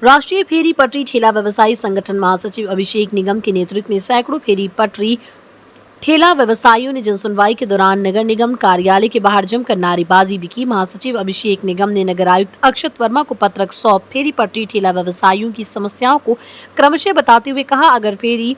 राष्ट्रीय फेरी पटरी ठेला व्यवसायी संगठन महासचिव अभिषेक निगम के नेतृत्व में सैकड़ों फेरी पटरी ठेला व्यवसायियों ने जनसुनवाई के दौरान नगर निगम कार्यालय के बाहर जमकर नारेबाजी भी की। महासचिव अभिषेक निगम ने नगर आयुक्त अक्षत वर्मा को पत्रक सौंप फेरी पटरी ठेला व्यवसायियों की समस्याओं को क्रमशः बताते हुए कहा, अगर फेरी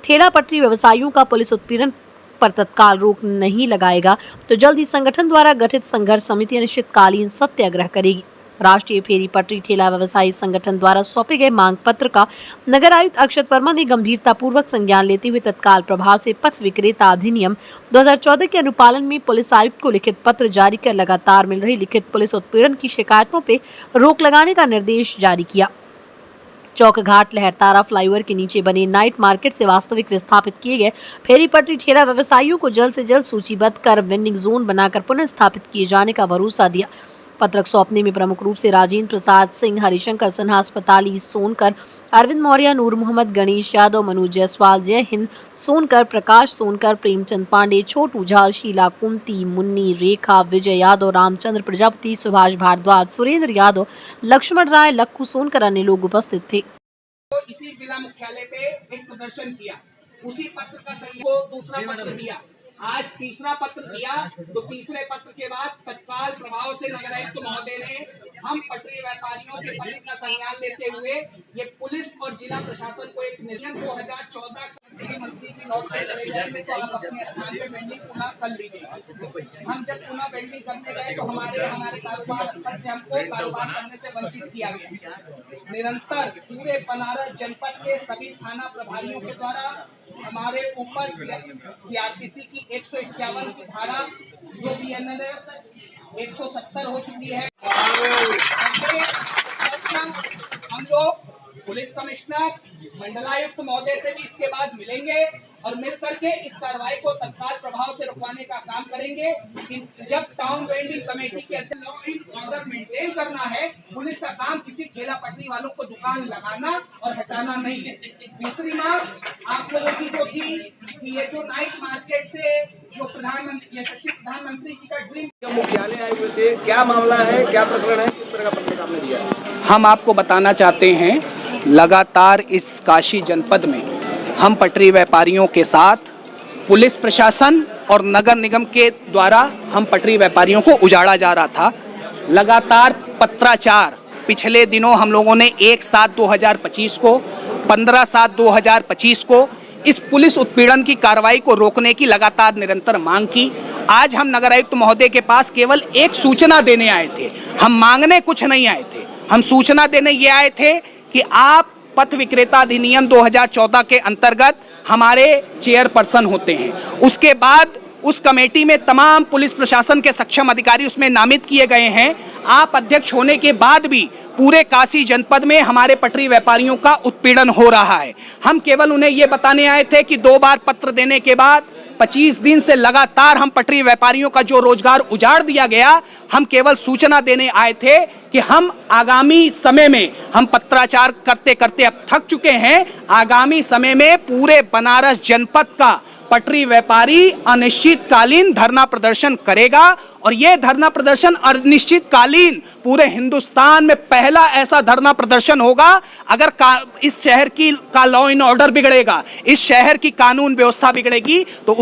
ठेला पटरी व्यवसायियों का पुलिस उत्पीड़न पर तत्काल रोक नहीं लगाएगा तो जल्द ही संगठन द्वारा गठित संघर्ष समिति अनिश्चितकालीन सत्याग्रह करेगी। राष्ट्रीय फेरी पटरी ठेला व्यवसायी संगठन द्वारा सौंपे गए मांग पत्र का नगर आयुक्त अक्षत वर्मा ने गंभीरतापूर्वक संज्ञान लेते हुए तत्काल प्रभाव से पथ विक्रेता अधिनियम 2014 के अनुपालन में पुलिस आयुक्त को लिखित पत्र जारी कर लगातार मिल रही लिखित पुलिस उत्पीड़न की शिकायतों पर रोक लगाने का निर्देश जारी किया। चौक घाट लहरतारा फ्लाईओवर के नीचे बने नाइट मार्केट से वास्तविक विस्थापित किए गए फेरी पटरी ठेला व्यवसायियों को जल्द से जल्द सूचीबद्ध कर वेंडिंग जोन बनाकर पुनः स्थापित किए जाने का भरोसा दिया। पत्रक सौंपने में प्रमुख रूप से राजेंद्र प्रसाद सिंह, हरिशंकर सिन्हा, अस्पताली सोनकर, अरविंद मौर्य, नूर मोहम्मद, गणेश यादव, मनोज जायसवाल, जय हिंद सोनकर, प्रकाश सोनकर, प्रेमचंद पांडे, छोटू झा, शीला कुंती, मुन्नी, रेखा, विजय यादव, रामचंद्र प्रजापति, सुभाष भारद्वाज, सुरेंद्र यादव, लक्ष्मण राय, लक्खू सोनकर अन्य लोग उपस्थित थे। इसी जिला मुख्यालय पे एक प्रदर्शन किया, उसी पत्र का संज्ञान को दूसरा पत्र दिया, आज तीसरा पत्र दिया, तो तीसरे पत्र के बाद तत्काल प्रभाव से नगर आयुक्त महोदय ने हम पटरी व्यापारियों के पत्र का संज्ञान लेते हुए ये पुलिस और जिला प्रशासन को एक निर्णय 2014 मंत्री जी नोट पे चले जाएंगे तो आप अपने स्थान पे बेंडिंग पुनः कर लीजिए। हम जब पुनः बेंडिंग करने गए तो हमारे कारोबार स्थल से हमको कारोबार करने से वंचित किया गया। निरंतर पूरे बनारस जनपद के सभी थाना प्रभारियों के द्वारा हमारे ऊपर सीआरपीसी की 151 की धारा जो बीएनएस 170 हो चुकी है। हम लोग पुलिस कमिश्नर मंडलायुक्त महोदय से भी इसके बाद मिलेंगे और मिल करके इस कार्रवाई को तत्काल प्रभाव से रुकवाने का काम करेंगे। कि जब टाउन वेंडिंग कमेटी के अध्यक्ष ऑर्डर मेंटेन करना है, पुलिस का काम किसी ठेला पटरी वालों को दुकान लगाना और हटाना नहीं है। दूसरी बात आप लोगों की जो थी कि ये जो नाइट मार्केट से जो प्रधानमंत्री यशस्वी प्रधानमंत्री जी का ड्रीम मुख्यालय आए हुए थे, क्या मामला है, क्या प्रकरण है, किस तरह का पत्र आपने दिया? हम आपको बताना चाहते हैं, लगातार इस काशी जनपद में हम पटरी व्यापारियों के साथ पुलिस प्रशासन और नगर निगम के द्वारा हम पटरी व्यापारियों को उजाड़ा जा रहा था। लगातार पत्राचार पिछले दिनों हम लोगों ने 1/7/2025 को, 15/7/2025 को इस पुलिस उत्पीड़न की कार्रवाई को रोकने की लगातार निरंतर मांग की। आज हम नगर आयुक्त महोदय के पास केवल एक सूचना देने आए थे, हम मांगने कुछ नहीं आए थे। हम सूचना देने ये आए थे कि आप पथ विक्रेता अधिनियम 2014 के अंतर्गत हमारे चेयरपर्सन होते हैं। उसके बाद उस कमेटी में तमाम पुलिस प्रशासन के सक्षम अधिकारी उसमें नामित किए गए हैं। आप अध्यक्ष होने के बाद भी पूरे काशी जनपद में हमारे पटरी व्यापारियों का उत्पीड़न हो रहा है। हम केवल उन्हें ये बताने आए थे कि 2 बार पत्र देने के बाद 25 दिन से लगातार हम पटरी व्यापारियों का जो रोजगार उजाड़ दिया गया, हम केवल सूचना देने आए थे कि हम आगामी समय में हम पत्राचार करते करते अब थक चुके हैं। आगामी समय में पूरे बनारस जनपद का पटरी व्यापारी अनिश्चितकालीन धरना प्रदर्शन करेगा और ये धरना प्रदर्शन अनिश्चितकालीन पूरे हिंदुस्तान में पहला ऐसा धरना प्रदर्शन होगा। अगर इस शहर की का लॉ एंड ऑर्डर बिगड़ेगा, इस शहर की कानून व्यवस्था बिगड़ेगी तो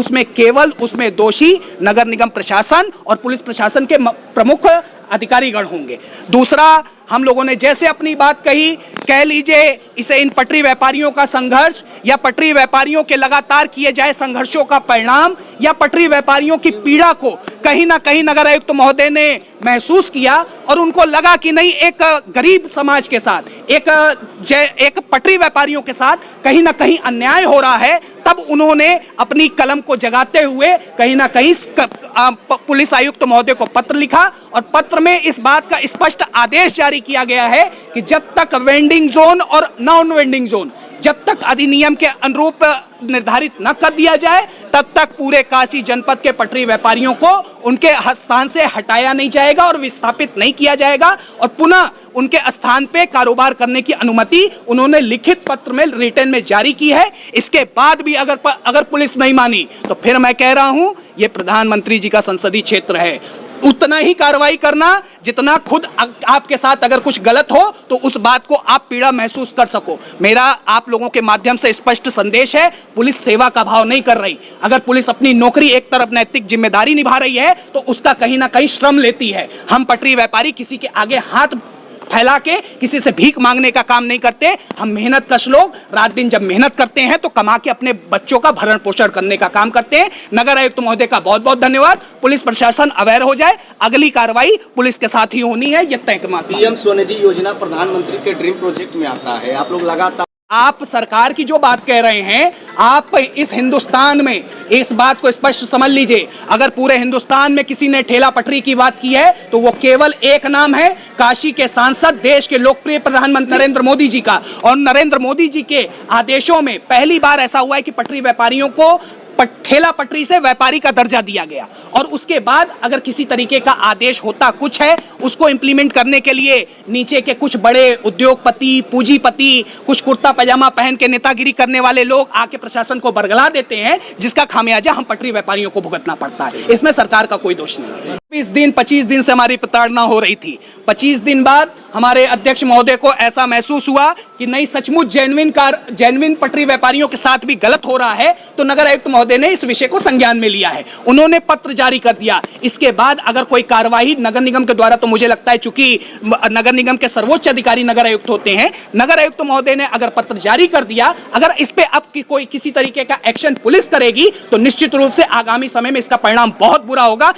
उसमें दोषी नगर निगम प्रशासन और पुलिस प्रशासन के प्रमुख अधिकारीगण होंगे। दूसरा, हम लोगों ने जैसे अपनी बात कही, कह लीजिए इसे इन पटरी व्यापारियों का संघर्ष या पटरी व्यापारियों के लगातार किए जाए संघर्षों का परिणाम या पटरी व्यापारियों की पीड़ा को कहीं ना कहीं नगर आयुक्त महोदय ने महसूस किया और उनको लगा कि नहीं, एक गरीब समाज के साथ, एक पटरी व्यापारियों के साथ कहीं ना कहीं अन्याय हो रहा है। तब उन्होंने अपनी कलम को जगाते हुए कहीं ना कहीं पुलिस आयुक्त महोदय को पत्र लिखा और पत्र में इस बात का स्पष्ट आदेश जारी किया गया है कि जब तक वेंडिंग जोन और नॉन वेंडिंग जोन जब तक अधिनियम के अनुरूप निर्धारित न कर दिया जाए, तब तक पूरे काशी जनपद के पटरी व्यापारियों को उनके स्थान से हटाया नहीं जाएगा और विस्थापित नहीं किया जाएगा और पुनः उनके स्थान पे कारोबार करने की अनुमति उन्होंने लिखित पत्र में रिटन में जारी की है। इसके बाद भी अगर पुलिस नहीं मानी तो फिर मैं कह रहा हूं, ये प्रधानमंत्री जी का संसदीय क्षेत्र है। उतना ही कार्रवाई करना जितना खुद आपके साथ अगर कुछ गलत हो तो उस बात को आप पीड़ा महसूस कर सको। मेरा आप लोगों के माध्यम से स्पष्ट संदेश है, पुलिस सेवा का भाव नहीं कर रही। अगर पुलिस अपनी नौकरी एक तरफ नैतिक जिम्मेदारी निभा रही है तो उसका कहीं ना कहीं श्रम लेती है। हम पटरी व्यापारी किसी के आगे हाथ फैला के किसी से भीख मांगने का काम नहीं करते। हम मेहनत कश लोग रात दिन जब मेहनत करते हैं तो कमा के अपने बच्चों का भरण पोषण करने का काम करते हैं। नगर आयुक्त महोदय का बहुत बहुत धन्यवाद। पुलिस प्रशासन अवेयर हो जाए, अगली कार्रवाई पुलिस के साथ ही होनी है, ये तय करना। पीएम स्वनिधि योजना प्रधानमंत्री के ड्रीम प्रोजेक्ट में आता है। आप लोग लगातार आप सरकार की जो बात कह रहे हैं, आप इस हिंदुस्तान में इस बात को स्पष्ट समझ लीजिए। अगर पूरे हिंदुस्तान में किसी ने ठेला पटरी की बात की है तो वो केवल एक नाम है, काशी के सांसद, देश के लोकप्रिय प्रधानमंत्री नरेंद्र मोदी जी का। और नरेंद्र मोदी जी के आदेशों में पहली बार ऐसा हुआ है कि पटरी व्यापारियों को ठेला पटरी से व्यापारी का दर्जा दिया गया। और उसके बाद अगर किसी तरीके का आदेश होता कुछ है, उसको इंप्लीमेंट करने के लिए नीचे के कुछ बड़े उद्योगपति, पूंजीपति, कुछ कुर्ता पजामा पहन के नेतागिरी करने वाले लोग आके प्रशासन को बरगला देते हैं, जिसका खामियाजा हम पटरी व्यापारियों को भुगतना पड़ता है। इसमें सरकार का कोई दोष नहीं है। 25 दिन से हमारी प्रताड़ना हो रही थी। 25 दिन बाद हमारे अध्यक्ष महोदय को ऐसा महसूस हुआ कि नहीं, सचमुच जेन्युइन पटरी व्यापारियों के साथ भी गलत हो रहा है, तो नगर आयुक्त महोदय ने इस विषय को संज्ञान में लिया है। उन्होंने पत्र जारी कर दिया। इसके बाद अगर कोई कार्रवाई नगर निगम के द्वारा, तो मुझे लगता है चूंकि नगर निगम के सर्वोच्च अधिकारी नगर आयुक्त होते हैं, नगर आयुक्त महोदय ने अगर पत्र जारी कर दिया, अगर इस पे अब कोई किसी तरीके का एक्शन पुलिस करेगी तो निश्चित रूप से आगामी समय में इसका परिणाम बहुत बुरा होगा।